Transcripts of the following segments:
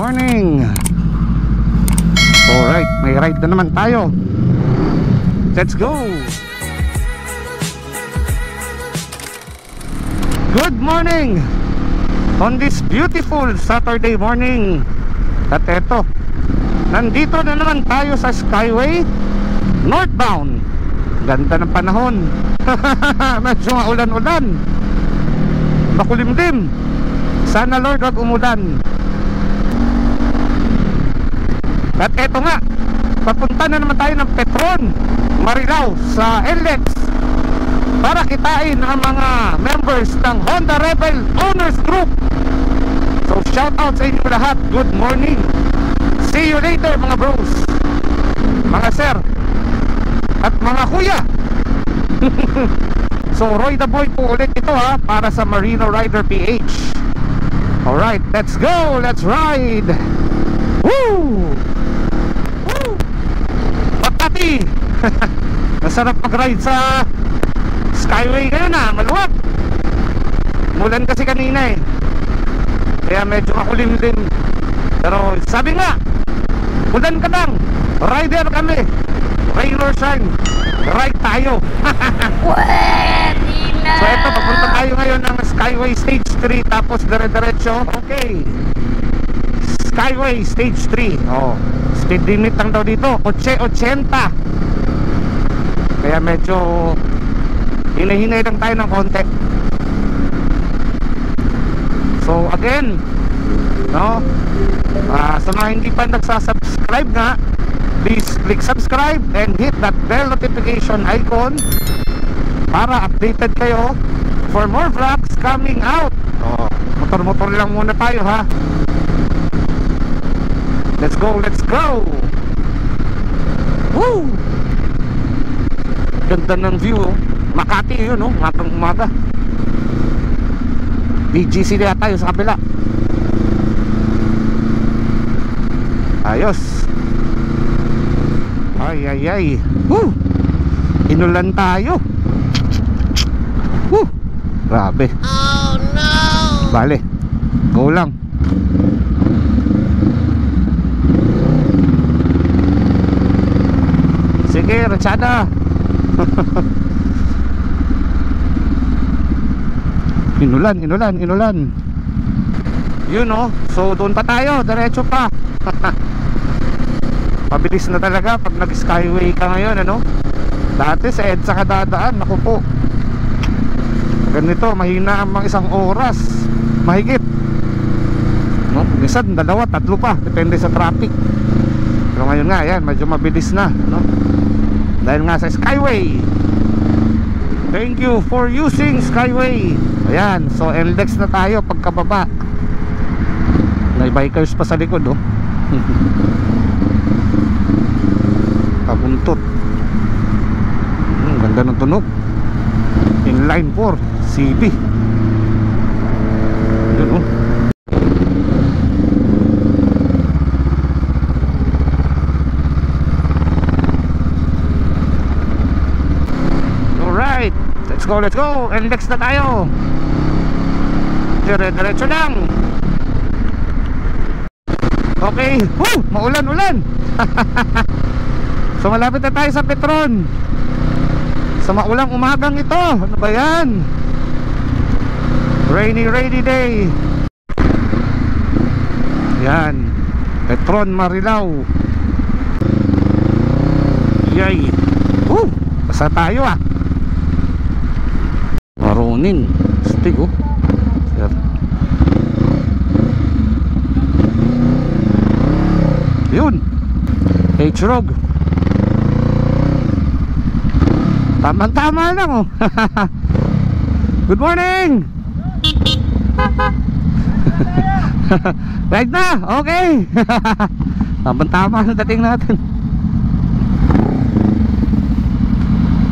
morning. Alright, may ride na naman tayo. Let's go. Good morning on this beautiful Saturday morning. At eto, nandito na naman tayo sa Skyway northbound. Ganda ng panahon. Medyo maulan-ulan, makulimlim. Sana Lord wag umulan. At eto nga, papunta na naman tayo ng Petron, Marilao sa NLEX para kitain ang mga members ng Honda Rebel Owners Group. So shout out sa inyo lahat. Good morning. See you later mga bros, mga sir at mga kuya. So Roy the Boy po ulit ito ha, para sa Marino Rider PH. Alright, let's go, let's ride. Woo! Woo! Patati! Masarap mag-ride sa Skyway ngayon ha, maluwag. Mulan kasi kanina eh, kaya medyo makulimlim. Pero sabi nga, ulan ka lang, rider kami. Rain or shine, ride tayo. So eto, papunta tayo ngayon ng Skyway Stage 3, tapos dire-diretso. Okay, Skyway Stage 3. Oh, speed limit lang daw dito 80. Kaya medyo hinahinay lang tayo ng konti. So again, no, sa mga hindi pa nagsasubscribe nga, please click subscribe and hit that bell notification icon para updated kayo for more vlogs coming out. Motor-motor lang muna tayo ha. Let's go, let's go. Woo! Ganda ng view oh. Makati yun oh, matang umaga. BGC na tayo sa kabila. Ayos. Ay ay ay. Woo! Inulan tayo. Woo! Grabe. Oh no. Bale, go lang. Sige, Rachada. Inulan. Yun oh. So doon pa tayo, diretso pa. Mabilis na talaga pag nag-Skyway ka ngayon, ano? Dati sa EDSA ka dadaan, naku po, ganito, mahina ang mga isang oras mahigit, no? Minsan, 2, 3 pa, depende sa traffic. Pero ngayon nga, yan, medyo mabilis na, no? Dahil nga sa Skyway. Thank you for using Skyway. Ayan, so NLEX na tayo pagkababa. May bikers pa sa likod, oh. Kabuntot. Ganda ng tunog. Inline 4 CB. Yun oh. Alright, let's go. NLEX na tayo. Diretso lang. Okay. Woo! Maulan. So malapit na tayo sa Petron, sa maulang umagang ito. Ano ba yan? Rainy day. Yan, Petron Marilao. Yay. Basta tayo ah. Maronin stig oh. Yun, H-Rog. Tama lang oh. Good morning. Right na, okay. Tama ang dating natin.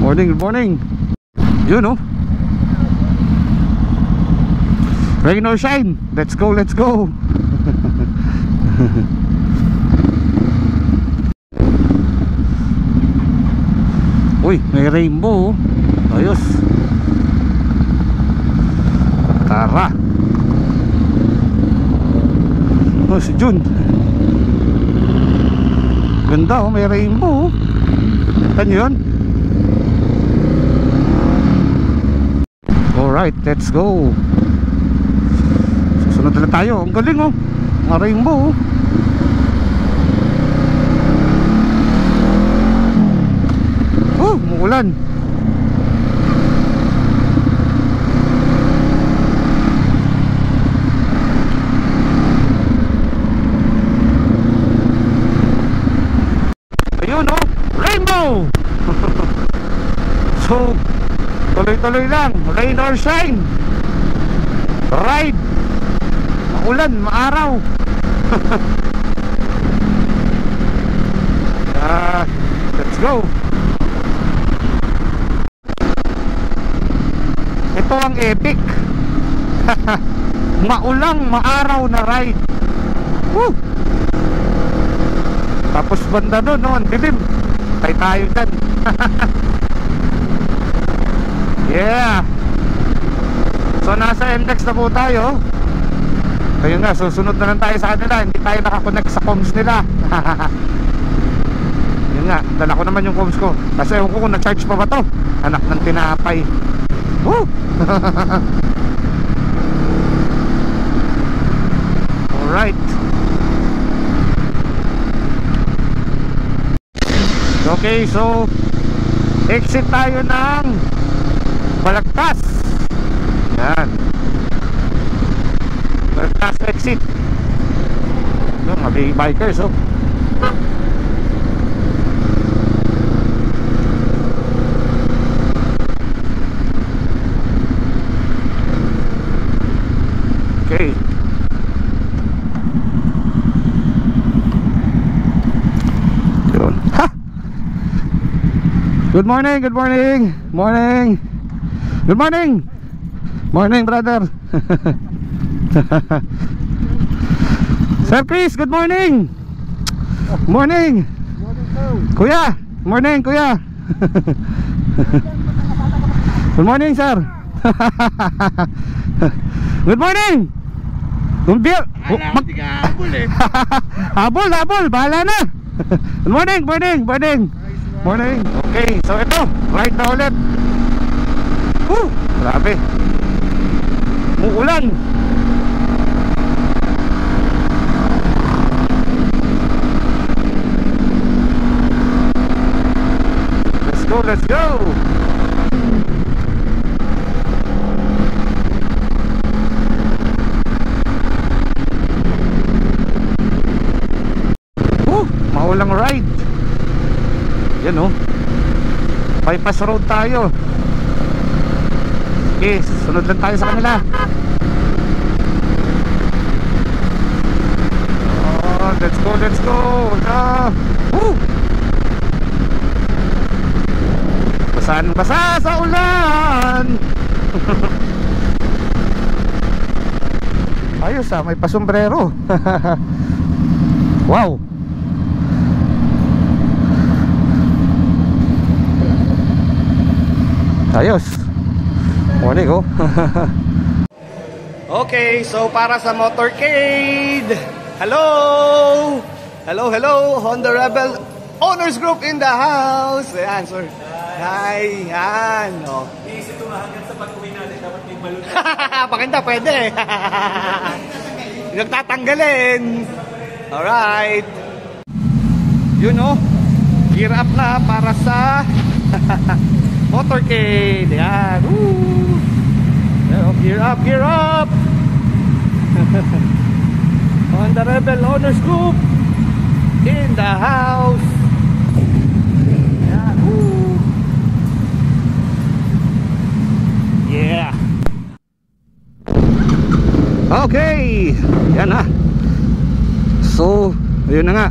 Good morning. Yun oh. Rain or shine, let's go. Uy, may rainbow. Ayos. Tara. Oh, si Jun. Ganda oh, may rainbow. Ano yun? Alright, let's go. Susunod na tayo. Ang galing oh, mga rainbow. Oh, umuulan. Ayun oh, rainbow. So tuloy-tuloy lang, rain or shine, ride. Maulan, maaraw. Let's go. Ito ang epic. Maulang, maaraw na ride. Woo! Tapos banda doon, no, ang dilim. Tayo dyan. Yeah. So nasa index na po tayo. Ayun nga, susunod na lang tayo sa kanila. Hindi tayo nakakonect sa comms nila. Yun nga, dala ko naman yung comms ko. Kasi ewan ko kung na-charge pa ba to. Anak ng tinapay. Woo! Alright. Okay, so exit tayo ng Balagtas. Yan, Balagtas exit. Yung mga bikers oh. Okay. Yun. Ha! Good morning, good morning. Morning. Good morning. Morning, brother. Sir Chris, good morning. Morning. Kuya, morning, kuya. Good morning, sir. Good morning. Habol, bahala na. Good morning, morning. Okay, so ito, ride na ulit. Grabe. Muulan. Let's go. Maulang ride. Yan oh, bypass road tayo. Okay, sunod lang tayo sa kanila. Oh, let's go. Basa sa ulan. Ayos ah, may pasombrero. Wow. Ayos. Morning oh. Okay, so para sa motorcade. Hello, Honda Rebel Owners Group in the house. Ayan, sir. Hi, yan. Oh. Iisip ko nga hanggang sa pag-uwi natin dapat may balon. Pakita, pwede. Nagtatanggalin. Alright. Yun oh, gear up na para sa motorcade. Yan. Woo. Gear up. Honda Rebel Owners Group in the house. Yan. Woo. Yeah. Okay. Yan na. So, ayun na nga.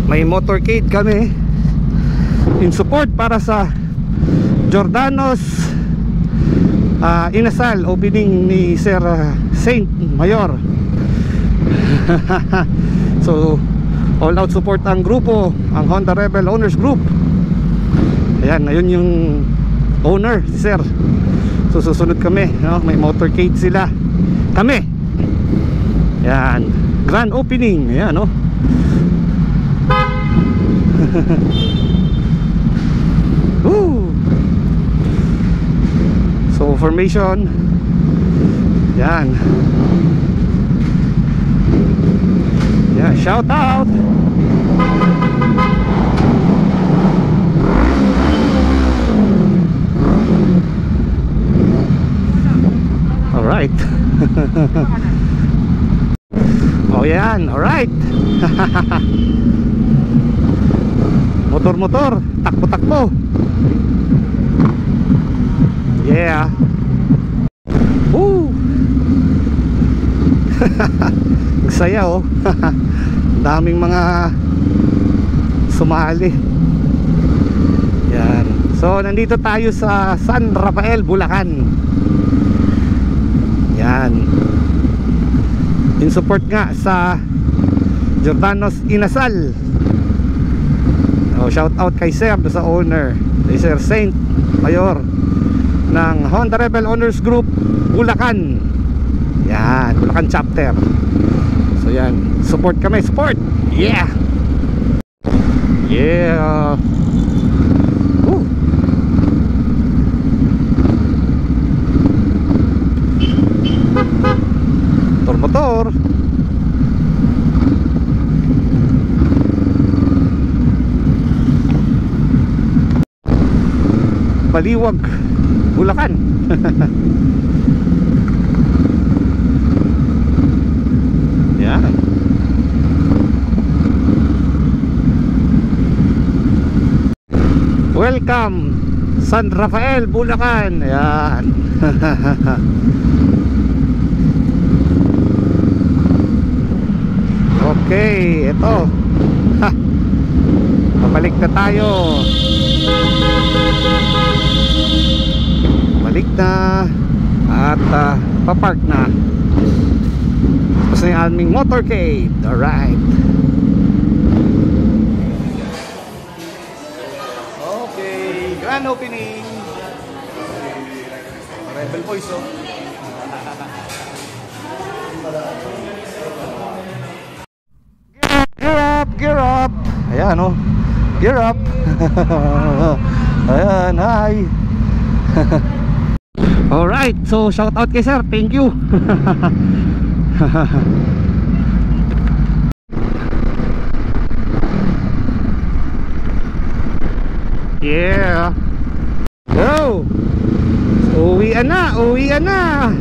May motorcade kami in support para sa Jordanos inasal opening ni Sir Saint Mayor. So all out support ang grupo, ang Honda Rebel Owners Group. Ayan, ayun yung owner, si Sir. So susunod kami, no? May motorcade sila. Kami. grand opening. Ayan, no? So formation. Yan. Yeah, shout out. All right. Oh yan, all right. Motor-motor, takbo-takbo. Yeah. Woo. Saya, oh. Daming mga sumali. Yan. So nandito tayo sa San Rafael, Bulacan. Yan. In support nga sa Jordanos Inasal. Oh, shout out kay Sir, sa owner, kay Sir Saint Mayor ng Honda Rebel Owners Group Bulacan. Yan, Bulacan chapter. So yan, support kami, support. Yeah. Yeah. Motor. Baliwag, Bulacan. Yan. Welcome San Rafael, Bulacan. Yan. Okay, ito. Ha. Pabalik na tayo. Balik na. At papark na. Tapos na yung aming motorcade. Alright. Okay, grand opening. Rebel Boys, oh. Gear up. Ayan, oh. Gear up. Ayan, hi. Alright, so shout out kay sir. Thank you. Yeah. Go. Uwian na, uwian na.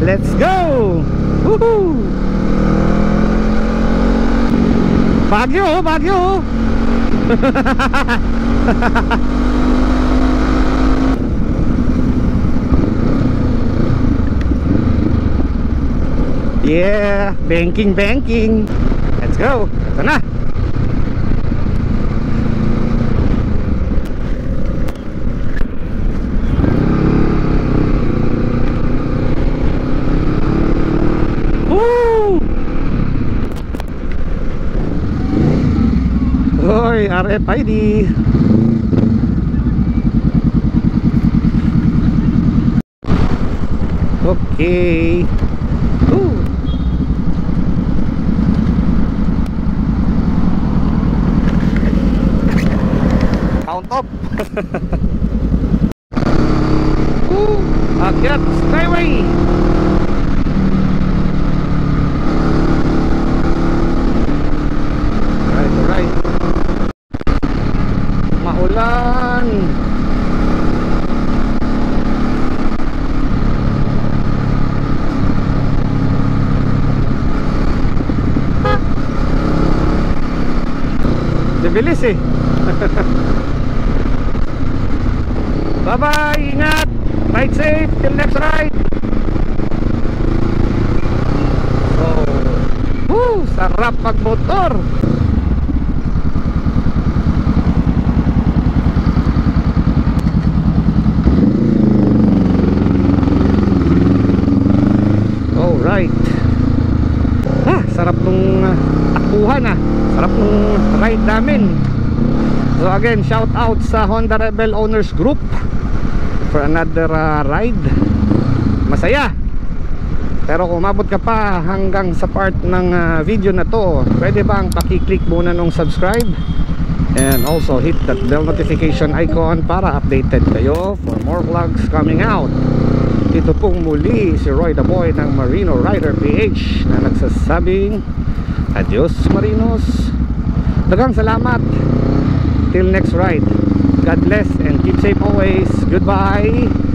Let's go. Woohoo. Baguio, Baguio. Yeah, banking, banking. Let's go. Ito na. Hoy, RFID. Okay. Count up. Akyat Skyway. Alright. Maulan. Bilis eh. Bye bye, ingat. Ride safe till next ride. So, sarap magmotor. Alright. Sarap nung takbuhan ah. Sarap nung ride namin. So again, shout out sa Honda Rebel Owners Group for another ride. Masaya. Pero kung umabot ka pa hanggang sa part ng video na to, pwede bang pakiclick muna nung subscribe and also hit that bell notification icon para updated kayo for more vlogs coming out. Ito pong muli si Roy the Boy ng Marino Rider PH na nagsasabing adios Marinos. Daghang salamat. Till next ride, God bless and keep safe always. Goodbye.